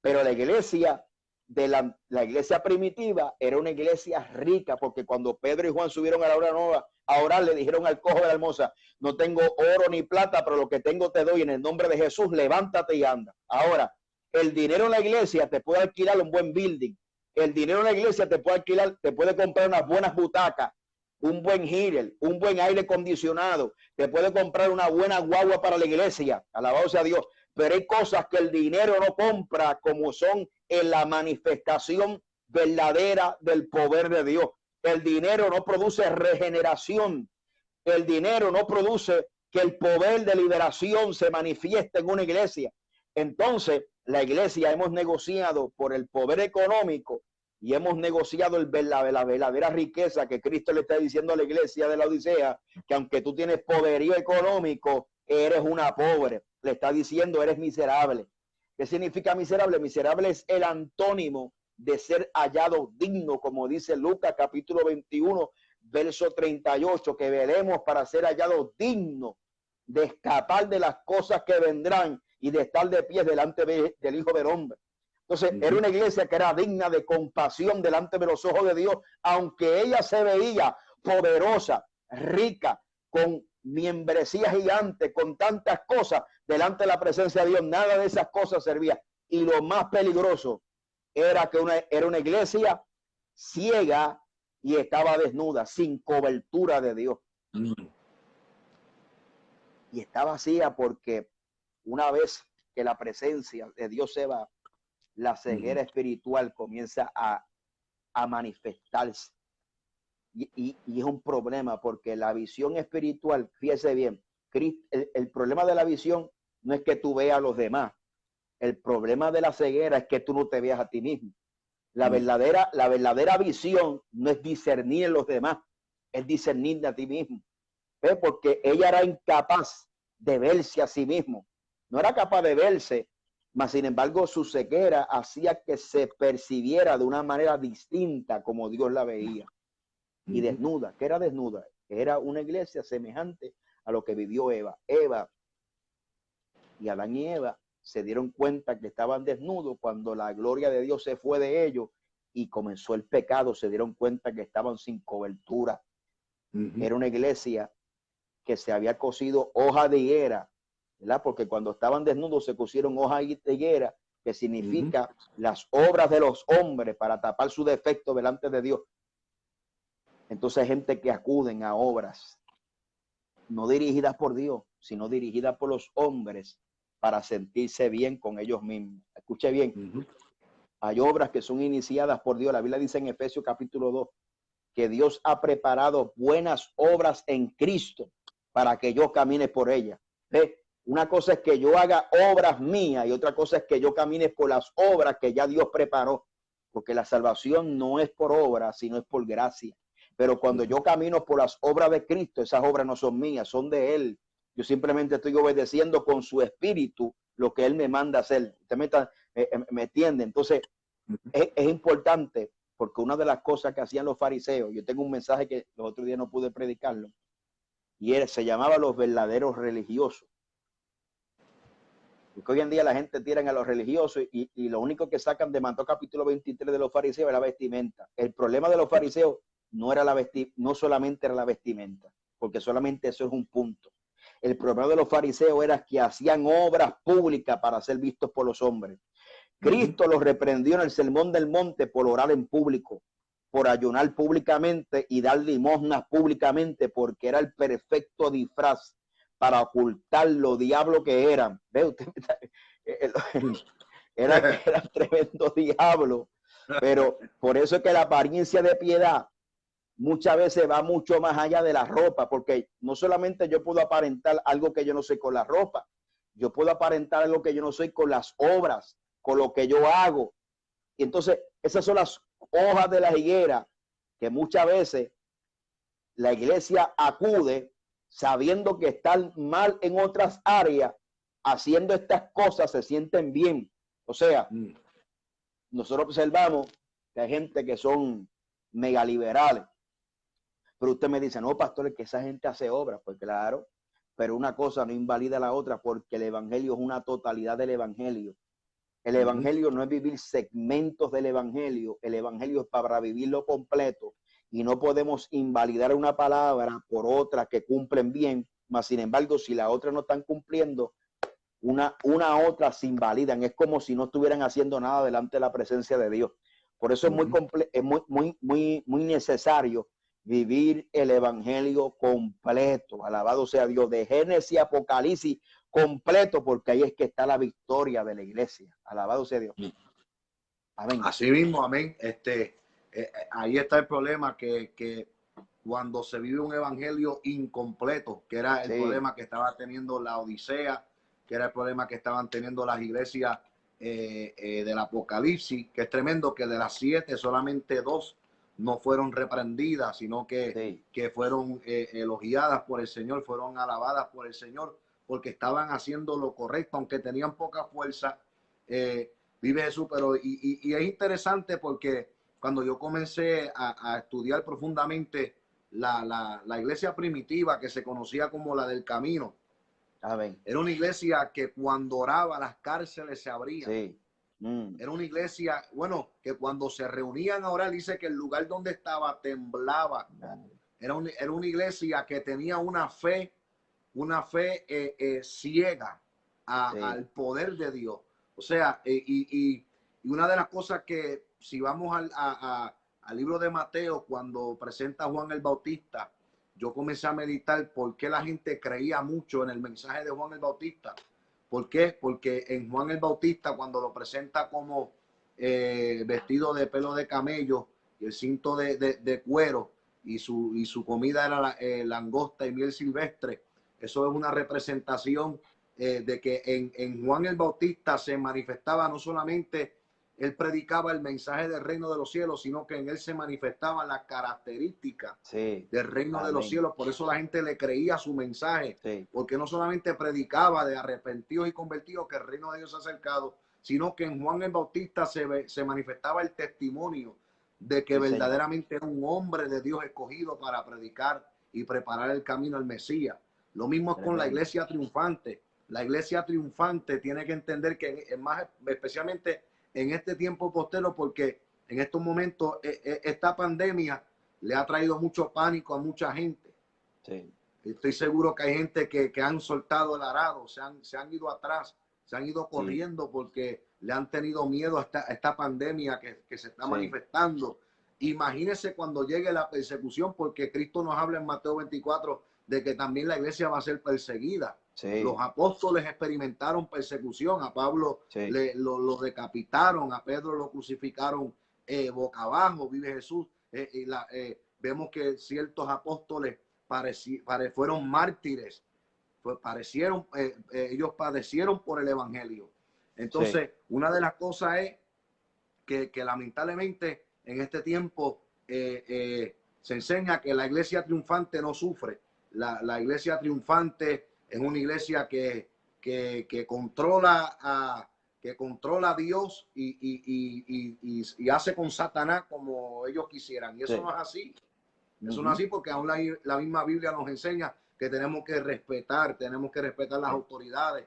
Pero la iglesia de la iglesia primitiva era una iglesia rica, porque cuando Pedro y Juan subieron a la hora nueva a orar, le dijeron al cojo de la hermosa, no tengo oro ni plata, pero lo que tengo te doy en el nombre de Jesús, levántate y anda. Ahora, el dinero en la iglesia te puede alquilar un buen building, el dinero en la iglesia te puede alquilar, te puede comprar unas buenas butacas, un buen heater, un buen aire acondicionado, te puede comprar una buena guagua para la iglesia, alabado sea Dios, pero hay cosas que el dinero no compra, como son en la manifestación verdadera del poder de Dios. El dinero no produce regeneración, el dinero no produce que el poder de liberación se manifieste en una iglesia. Entonces, la iglesia hemos negociado por el poder económico y hemos negociado la verdadera riqueza que Cristo le está diciendo a la iglesia de la Odisea, que aunque tú tienes poderío económico, eres una pobre. Le está diciendo, eres miserable. ¿Qué significa miserable? Miserable es el antónimo de ser hallado digno, como dice Lucas capítulo 21, verso 38, que veremos para ser hallado digno de escapar de las cosas que vendrán y de estar de pie delante del Hijo del Hombre. Entonces, era una iglesia que era digna de compasión delante de los ojos de Dios, aunque ella se veía poderosa, rica, con membresía gigante, con tantas cosas delante de la presencia de Dios. Nada de esas cosas servía. Y lo más peligroso era que era una iglesia ciega y estaba desnuda, sin cobertura de Dios. Y está vacía porque una vez que la presencia de Dios se va, la ceguera espiritual comienza a manifestarse. Y es un problema porque la visión espiritual, fíjese bien, el problema de la visión no es que tú veas a los demás. El problema de la ceguera es que tú no te veas a ti mismo. La verdadera visión no es discernir en los demás, es discernir de a ti mismo. ¿Ves? Porque ella era incapaz de verse a sí mismo. No era capaz de verse, mas sin embargo su ceguera hacía que se percibiera de una manera distinta como Dios la veía. Y desnuda. ¿Qué era desnuda? Era una iglesia semejante a lo que vivió Eva. Eva y Adán y Eva se dieron cuenta que estaban desnudos cuando la gloria de Dios se fue de ellos y comenzó el pecado. Se dieron cuenta que estaban sin cobertura. Era una iglesia que se había cosido hoja de higuera, ¿verdad? Porque cuando estaban desnudos se cosieron hoja de higuera, que significa las obras de los hombres para tapar su defecto delante de Dios. Entonces hay gente que acuden a obras no dirigidas por Dios, sino dirigidas por los hombres para sentirse bien con ellos mismos. Escuche bien, hay obras que son iniciadas por Dios. La Biblia dice en Efesios capítulo 2 que Dios ha preparado buenas obras en Cristo para que yo camine por ellas. ¿Ve? Una cosa es que yo haga obras mías y otra cosa es que yo camine por las obras que ya Dios preparó, porque la salvación no es por obra, sino es por gracia. pero cuando yo camino por las obras de Cristo, esas obras no son mías, son de Él. Yo simplemente estoy obedeciendo con su espíritu lo que Él me manda hacer. ¿Usted me entiende? Entonces, es importante, porque una de las cosas que hacían los fariseos, yo tengo un mensaje que los otros días no pude predicarlo, y se llamaba los verdaderos religiosos. Porque hoy en día la gente tiran a los religiosos y lo único que sacan de Mateo capítulo 23 de los fariseos es la vestimenta. El problema de los fariseos no era no solamente era la vestimenta, porque solamente eso es un punto. El problema de los fariseos era que hacían obras públicas para ser vistos por los hombres. Cristo los reprendió en el Sermón del Monte por orar en público, por ayunar públicamente y dar limosnas públicamente, porque era el perfecto disfraz para ocultar lo diablo que eran. ¿Ve usted? Era tremendo diablo, pero por eso es que la apariencia de piedad muchas veces va mucho más allá de la ropa, porque no solamente yo puedo aparentar algo que yo no soy con la ropa, yo puedo aparentar algo que yo no soy con las obras, con lo que yo hago. Y entonces esas son las hojas de la higuera que muchas veces la iglesia acude sabiendo que están mal en otras áreas, haciendo estas cosas se sienten bien. O sea, nosotros observamos que hay gente que son mega liberales, pero usted me dice, no, pastor, es que esa gente hace obras. Pues claro, pero una cosa no invalida la otra, porque el evangelio es una totalidad del evangelio. El evangelio no es vivir segmentos del evangelio, el evangelio es para vivirlo completo, y no podemos invalidar una palabra por otra que cumplen bien, mas sin embargo, si las otras no están cumpliendo, una otra se invalidan. Es como si no estuvieran haciendo nada delante de la presencia de Dios. Por eso es muy necesario vivir el evangelio completo. Alabado sea Dios, de Génesis a Apocalipsis completo, porque ahí es que está la victoria de la iglesia. Alabado sea Dios. Amén. Así mismo, amén. Ahí está el problema, que cuando se vive un evangelio incompleto, que era el problema que estaba teniendo la Odisea, que era el problema que estaban teniendo las iglesias del Apocalipsis, que es tremendo, que de las 7 solamente 2 no fueron reprendidas, sino que fueron elogiadas por el Señor, fueron alabadas por el Señor, porque estaban haciendo lo correcto, aunque tenían poca fuerza. Vive Jesús, pero y es interesante porque cuando yo comencé a estudiar profundamente la iglesia primitiva, que se conocía como la del camino, era una iglesia que cuando oraba las cárceles se abrían. Era una iglesia, bueno, que cuando se reunían a orar, dice que el lugar donde estaba temblaba. Era una iglesia que tenía una fe ciega al poder de Dios. O sea, y una de las cosas que, si vamos al libro de Mateo, cuando presenta a Juan el Bautista, yo comencé a meditar por qué la gente creía mucho en el mensaje de Juan el Bautista. ¿Por qué? Porque en Juan el Bautista, cuando lo presenta como vestido de pelo de camello y el cinto de cuero, y su comida era langosta y miel silvestre, eso es una representación de que en Juan el Bautista se manifestaba no solamente, él predicaba el mensaje del reino de los cielos, sino que en él se manifestaba la característica del reino de los cielos. Por eso la gente le creía su mensaje, porque no solamente predicaba de arrepentidos y convertidos que el reino de Dios se ha acercado, sino que en Juan el Bautista se manifestaba el testimonio de que verdaderamente era un hombre de Dios escogido para predicar y preparar el camino al Mesías. Lo mismo es con la iglesia triunfante. La iglesia triunfante tiene que entender que más especialmente en este tiempo postero, porque en estos momentos esta pandemia le ha traído mucho pánico a mucha gente. Estoy seguro que hay gente que han soltado el arado, se han ido atrás, se han ido corriendo porque le han tenido miedo a esta pandemia que se está manifestando. Imagínense cuando llegue la persecución, porque Cristo nos habla en Mateo 24 de que también la iglesia va a ser perseguida. Los apóstoles experimentaron persecución. A Pablo lo decapitaron, a Pedro lo crucificaron boca abajo, vive Jesús. Vemos que ciertos apóstoles fueron mártires, ellos padecieron por el evangelio. Entonces, una de las cosas es que lamentablemente en este tiempo se enseña que la iglesia triunfante no sufre. La iglesia triunfante es una iglesia que controla a Dios y hace con Satanás como ellos quisieran. Y eso Sí. no es así. Eso no es así, porque aún la misma Biblia nos enseña que tenemos que respetar las autoridades,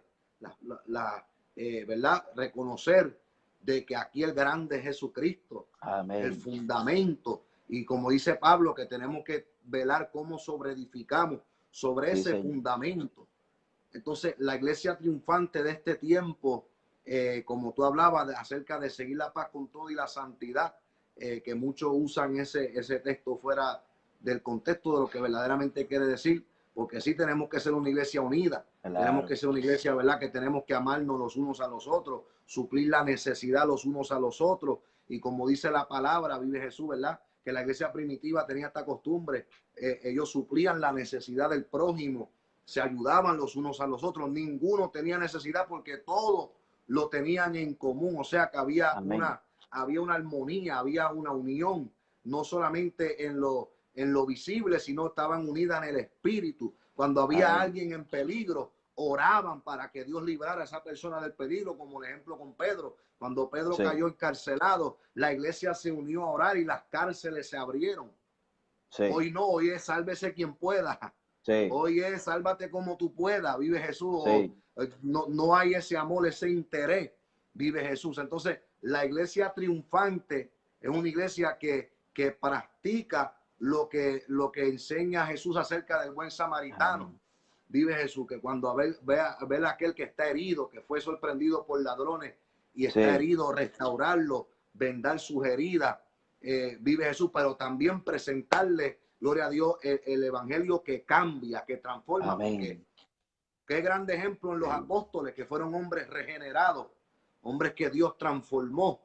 ¿verdad? Reconocer de que aquí el grande es Jesucristo, Amén. el fundamento. Y como dice Pablo, que tenemos que velar cómo sobreedificamos sobre Sí, ese Señor. fundamento. Entonces, la iglesia triunfante de este tiempo, como tú hablabas acerca de seguir la paz con todo y la santidad, que muchos usan ese texto fuera del contexto de lo que verdaderamente quiere decir, porque sí tenemos que ser una iglesia unida, Claro. tenemos que ser una iglesia, ¿verdad? Que tenemos que amarnos los unos a los otros, suplir la necesidad los unos a los otros, y como dice la palabra, vive Jesús, ¿verdad? Que la iglesia primitiva tenía esta costumbre, ellos suplían la necesidad del prójimo, se ayudaban los unos a los otros, ninguno tenía necesidad porque todos lo tenían en común, o sea que había una armonía, había una unión, no solamente en lo visible, sino estaban unidas en el espíritu. Cuando había alguien en peligro, oraban para que Dios librara a esa persona del peligro, como el ejemplo con Pedro. Cuando Pedro cayó encarcelado, la iglesia se unió a orar y las cárceles se abrieron. Hoy no, hoy es sálvese quien pueda. Hoy es sálvate como tú puedas, vive Jesús. No hay ese amor, ese interés, vive Jesús. Entonces, la iglesia triunfante es una iglesia que practica lo que enseña Jesús acerca del buen samaritano. Vive Jesús, que cuando ve a aquel que está herido, que fue sorprendido por ladrones y está herido, restaurarlo, vendar sus heridas, vive Jesús, pero también presentarle, gloria a Dios, el evangelio que cambia, que transforma. Porque qué grande ejemplo en los apóstoles, que fueron hombres regenerados, hombres que Dios transformó,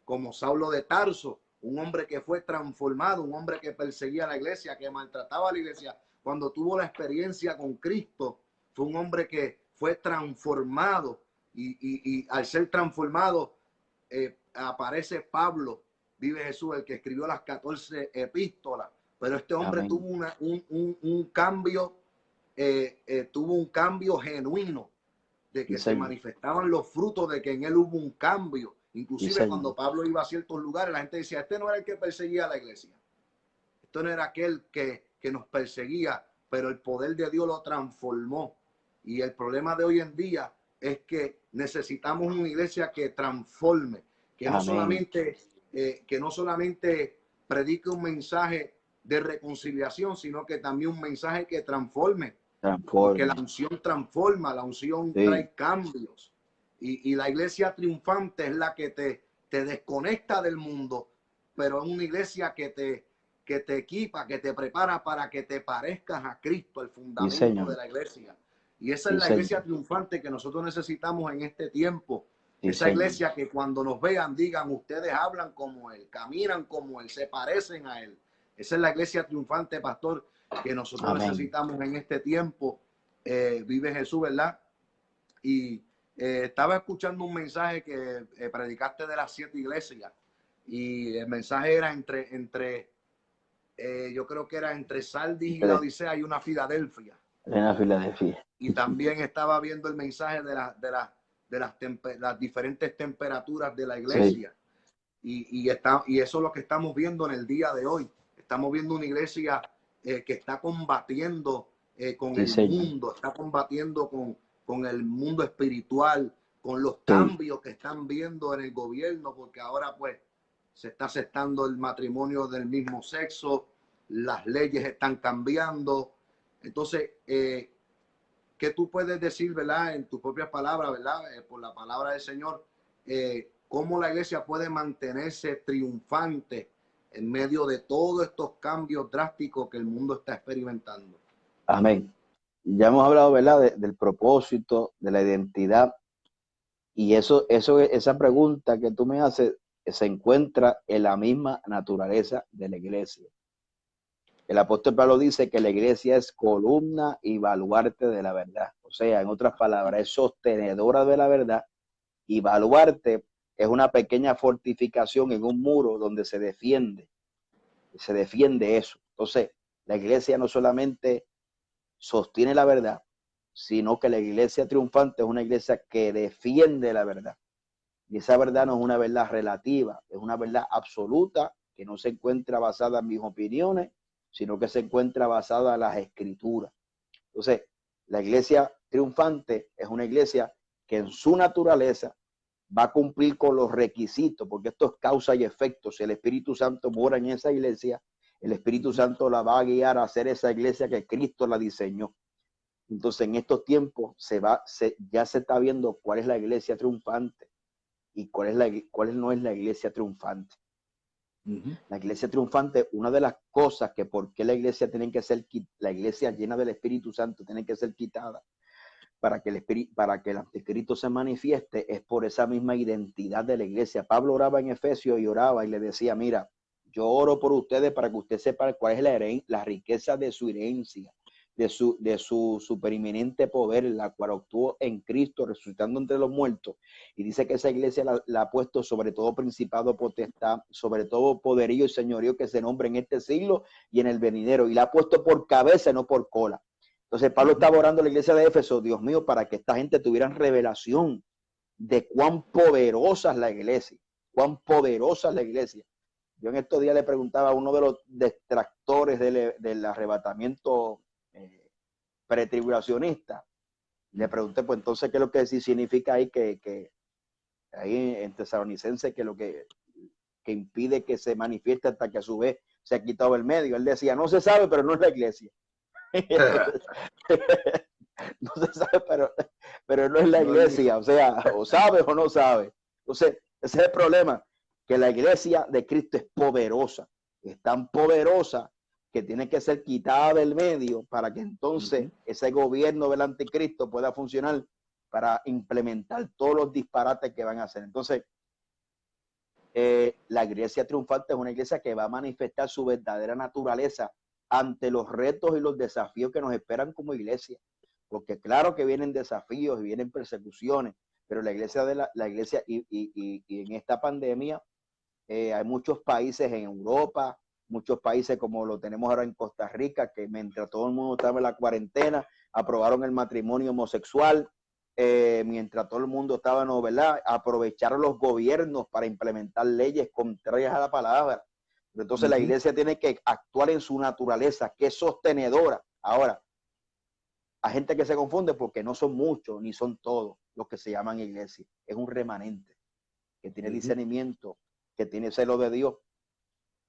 como Saulo de Tarso, un hombre que fue transformado, un hombre que perseguía a la iglesia, que maltrataba a la iglesia. Cuando tuvo la experiencia con Cristo, fue un hombre que fue transformado, y al ser transformado, aparece Pablo, vive Jesús, el que escribió las 14 epístolas. Pero este hombre tuvo un cambio, tuvo un cambio genuino, de que se manifestaban los frutos de que en él hubo un cambio. Inclusive cuando Pablo iba a ciertos lugares, la gente decía, este no era el que perseguía a la iglesia, esto no era aquel que nos perseguía, pero el poder de Dios lo transformó. Y el problema de hoy en día es que necesitamos una iglesia que transforme, que no solamente predique un mensaje de reconciliación, sino que también un mensaje que transforme. Porque la unción transforma, la unción trae cambios. Y la iglesia triunfante es la que te desconecta del mundo, pero es una iglesia que te equipa, que te prepara para que te parezcas a Cristo, el fundamento de la iglesia. Y esa es la iglesia triunfante que nosotros necesitamos en este tiempo. Esa iglesia que cuando nos vean digan, ustedes hablan como Él, caminan como Él, se parecen a Él. Esa es la iglesia triunfante, pastor, que nosotros necesitamos en este tiempo. Vive Jesús, ¿verdad? Y estaba escuchando un mensaje que predicaste de las 7 iglesias, y el mensaje era yo creo que era entre Sardis y Laodicea y una Filadelfia. Y también estaba viendo el mensaje de las diferentes temperaturas de la iglesia. Y eso es lo que estamos viendo en el día de hoy. Estamos viendo una iglesia que está combatiendo con el mundo, está combatiendo con el mundo espiritual, con los cambios que están viendo en el gobierno, porque ahora pues se está aceptando el matrimonio del mismo sexo, las leyes están cambiando. Entonces, ¿qué tú puedes decir, verdad, en tus propias palabras, verdad, por la palabra del Señor, cómo la iglesia puede mantenerse triunfante en medio de todos estos cambios drásticos que el mundo está experimentando? Amén. Ya hemos hablado, ¿verdad?, del propósito, de la identidad, y esa pregunta que tú me haces se encuentra en la misma naturaleza de la iglesia. El apóstol Pablo dice que la iglesia es columna y baluarte de la verdad. O sea, en otras palabras, es sostenedora de la verdad, y baluarte es una pequeña fortificación en un muro donde se defiende eso. Entonces, la iglesia no solamente sostiene la verdad, sino que la iglesia triunfante es una iglesia que defiende la verdad. Y esa verdad no es una verdad relativa, es una verdad absoluta que no se encuentra basada en mis opiniones, sino que se encuentra basada en las escrituras. Entonces, la iglesia triunfante es una iglesia que en su naturaleza va a cumplir con los requisitos, porque esto es causa y efecto. Si el Espíritu Santo mora en esa iglesia, el Espíritu Santo la va a guiar a hacer esa iglesia que Cristo la diseñó. Entonces, en estos tiempos ya se está viendo cuál es la iglesia triunfante y cuál no es la iglesia triunfante. La iglesia triunfante, una de las cosas que por qué la iglesia la iglesia llena del Espíritu Santo tiene que ser quitada para que el anticristo se manifieste, es por esa misma identidad de la iglesia. Pablo oraba en Efesios y oraba y le decía, mira, yo oro por ustedes para que usted sepa cuál es la riqueza de su herencia, de su superinminente poder, la cual obtuvo en Cristo, resucitando entre los muertos. Y dice que esa iglesia la ha puesto sobre todo principado, potestad, sobre todo poderío y señorío que se nombre en este siglo y en el venidero. Y la ha puesto por cabeza, no por cola. Entonces Pablo estaba orando a la iglesia de Éfeso, Dios mío, para que esta gente tuviera revelación de cuán poderosa es la iglesia, cuán poderosa es la iglesia. Yo en estos días le preguntaba a uno de los detractores del arrebatamiento pretribulacionista, le pregunté, pues entonces, ¿qué es lo que sí significa ahí que ahí en Tesalonicense, que lo que impide que se manifieste hasta que a su vez se ha quitado el medio? Él decía, no se sabe, pero no es la iglesia. No se sabe, pero no es la iglesia, o sea, o sabe o no sabe. Entonces, ese es el problema, que la iglesia de Cristo es poderosa, es tan poderosa que tiene que ser quitada del medio para que entonces ese gobierno del anticristo pueda funcionar para implementar todos los disparates que van a hacer. Entonces, la iglesia triunfante es una iglesia que va a manifestar su verdadera naturaleza ante los retos y los desafíos que nos esperan como iglesia. Porque claro que vienen desafíos y vienen persecuciones, pero la iglesia y en esta pandemia hay muchos países en Europa, muchos países como lo tenemos ahora en Costa Rica, que mientras todo el mundo estaba en la cuarentena, aprobaron el matrimonio homosexual. Mientras todo el mundo estaba, ¿no? ¿Verdad? Aprovecharon los gobiernos para implementar leyes contrarias a la palabra. Entonces la iglesia tiene que actuar en su naturaleza, que es sostenedora. Ahora, hay gente que se confunde porque no son muchos ni son todos los que se llaman iglesia. Es un remanente que tiene discernimiento, que tiene celo de Dios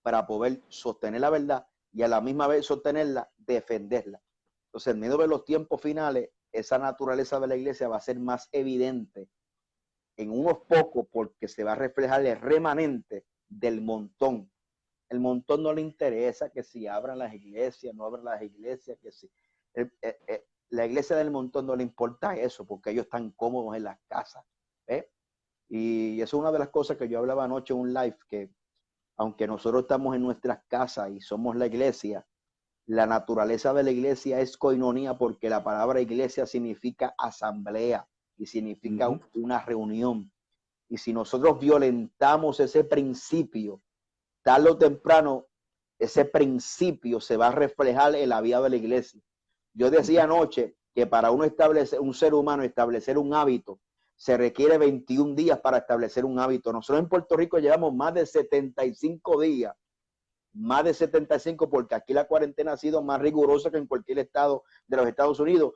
para poder sostener la verdad y a la misma vez sostenerla, defenderla. Entonces, en medio de los tiempos finales, esa naturaleza de la iglesia va a ser más evidente en unos pocos porque se va a reflejar el remanente del montón. El montón no le interesa que si abran las iglesias, no abran las iglesias, que si... la iglesia del montón no le importa eso porque ellos están cómodos en las casas. Y eso es una de las cosas que yo hablaba anoche en un live, que aunque nosotros estamos en nuestras casas y somos la iglesia, la naturaleza de la iglesia es coinonía porque la palabra iglesia significa asamblea y significa una reunión. Y si nosotros violentamos ese principio, tarde o temprano, ese principio se va a reflejar en la vida de la iglesia. Yo decía anoche que para un ser humano establecer un hábito, se requiere 21 días para establecer un hábito. Nosotros en Puerto Rico llevamos más de 75 días, más de 75, porque aquí la cuarentena ha sido más rigurosa que en cualquier estado de los Estados Unidos.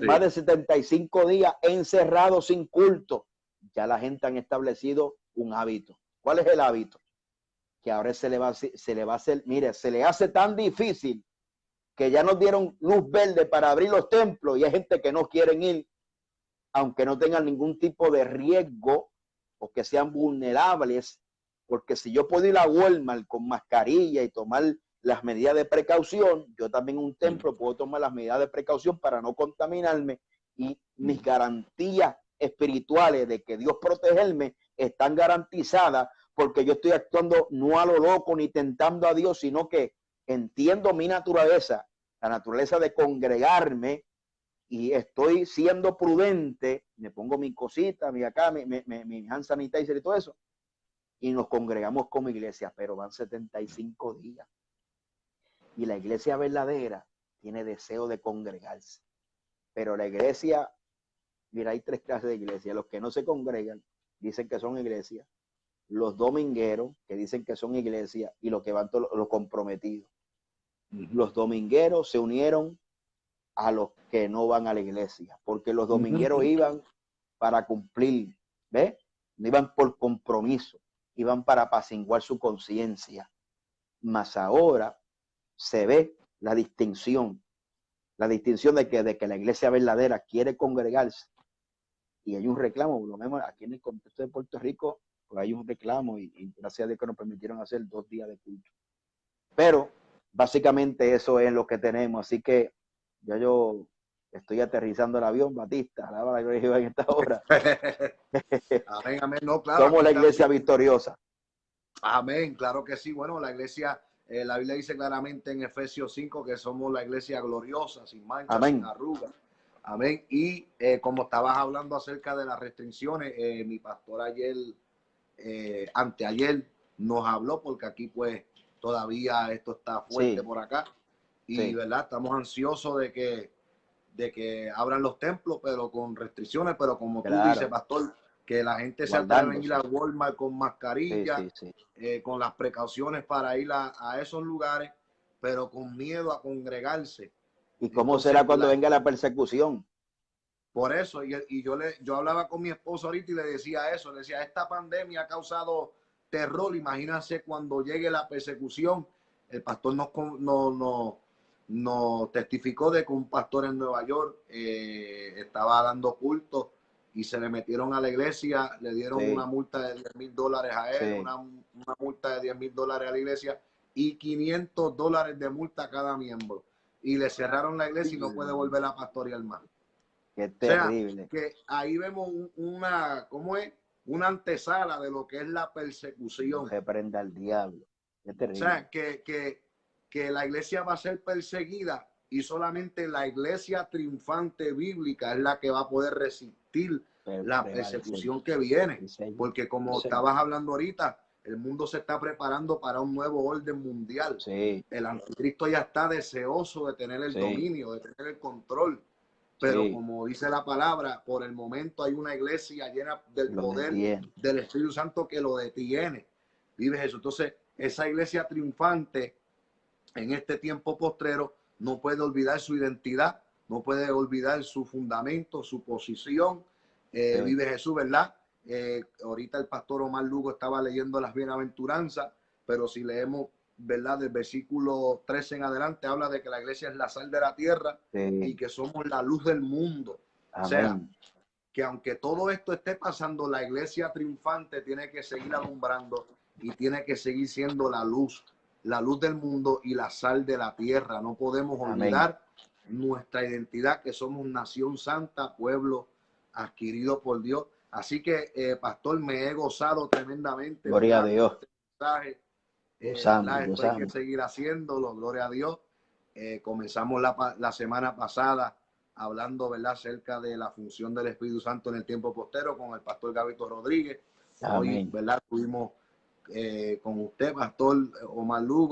Más de 75 días encerrados sin culto. Ya la gente han establecido un hábito. ¿Cuál es el hábito? Que ahora se le va a hacer, mire, se le hace tan difícil que ya nos dieron luz verde para abrir los templos y hay gente que no quieren ir, aunque no tengan ningún tipo de riesgo o que sean vulnerables, porque si yo puedo ir a Walmart con mascarilla y tomar las medidas de precaución, yo también en un templo puedo tomar las medidas de precaución para no contaminarme y mis garantías espirituales de que Dios protegerme están garantizadas porque yo estoy actuando no a lo loco ni tentando a Dios, sino que entiendo mi naturaleza, la naturaleza de congregarme, y estoy siendo prudente, me pongo mi cosita, mi acá, mi hand sanitizer y todo eso, y nos congregamos como iglesia, pero van 75 días. Y la iglesia verdadera tiene deseo de congregarse. Pero la iglesia, mira, hay 3 clases de iglesia. Los que no se congregan, dicen que son iglesias. Los domingueros, que dicen que son iglesias. Y los que van todos los comprometidos. Los domingueros se unieron a los que no van a la iglesia. Porque los domingueros iban para cumplir, ¿ves? No iban por compromiso. Iban para apaciguar su conciencia. Mas ahora se ve la distinción de que la iglesia verdadera quiere congregarse y hay un reclamo, por lo menos aquí en el contexto de Puerto Rico, pues hay un reclamo y gracias a Dios que nos permitieron hacer 2 días de culto. Pero básicamente eso es lo que tenemos, así que ya yo estoy aterrizando el avión, Batista, alaba la gloria en esta hora. Amén, amén. No, claro, Somos la iglesia victoriosa. Amén, claro que sí. Bueno, la iglesia, la Biblia dice claramente en Efesios 5 que somos la iglesia gloriosa, sin mancha, Amén. sin arruga. Amén. Y como estabas hablando acerca de las restricciones, mi pastor ayer, anteayer, nos habló porque aquí pues todavía esto está fuerte por acá. Y verdad, estamos ansiosos de que abran los templos, pero con restricciones, pero como tú dices, pastor, que la gente se atreve a ir a Walmart con mascarilla, con las precauciones para ir a esos lugares, pero con miedo a congregarse. ¿Y cómo entonces será cuando venga la persecución? Por eso, y yo hablaba con mi esposo ahorita y le decía eso, le decía, esta pandemia ha causado terror, imagínense cuando llegue la persecución. El pastor nos testificó de que un pastor en Nueva York estaba dando culto y se le metieron a la iglesia, le dieron una multa de $10,000 a él, una multa de $10,000 a la iglesia y $500 de multa a cada miembro. Y le cerraron la iglesia y no puede volver a pastorear más. Qué terrible. O sea, que ahí vemos ¿cómo es? Una antesala de lo que es la persecución. Que prenda al diablo. Qué terrible. O sea, que la iglesia va a ser perseguida y solamente la iglesia triunfante bíblica es la que va a poder resistir la persecución que viene. Porque como estabas hablando ahorita, el mundo se está preparando para un nuevo orden mundial. El anticristo ya está deseoso de tener el dominio, de tener el control. Pero como dice la palabra, por el momento hay una iglesia llena del poder del Espíritu Santo que lo detiene. Vive Jesús. Entonces, esa iglesia triunfante en este tiempo postrero no puede olvidar su identidad, no puede olvidar su fundamento, su posición. Vive Jesús, ¿verdad? Ahorita el pastor Omar Lugo estaba leyendo las bienaventuranzas, pero si leemos, ¿verdad? Del versículo 13 en adelante habla de que la iglesia es la sal de la tierra y que somos la luz del mundo. Amén. O sea, que aunque todo esto esté pasando, la iglesia triunfante tiene que seguir alumbrando y tiene que seguir siendo la luz del mundo y la sal de la tierra. No podemos olvidar nuestra identidad, que somos nación santa, pueblo adquirido por Dios. Así que, pastor, me he gozado tremendamente. Gloria a Dios. Esto hay que seguir haciéndolo, gloria a Dios. Comenzamos la semana pasada hablando, ¿verdad?, acerca de la función del Espíritu Santo en el tiempo postero con el pastor Gabito Rodríguez. Amén. Hoy, ¿verdad?, estuvimos con usted, pastor Omar Lugo.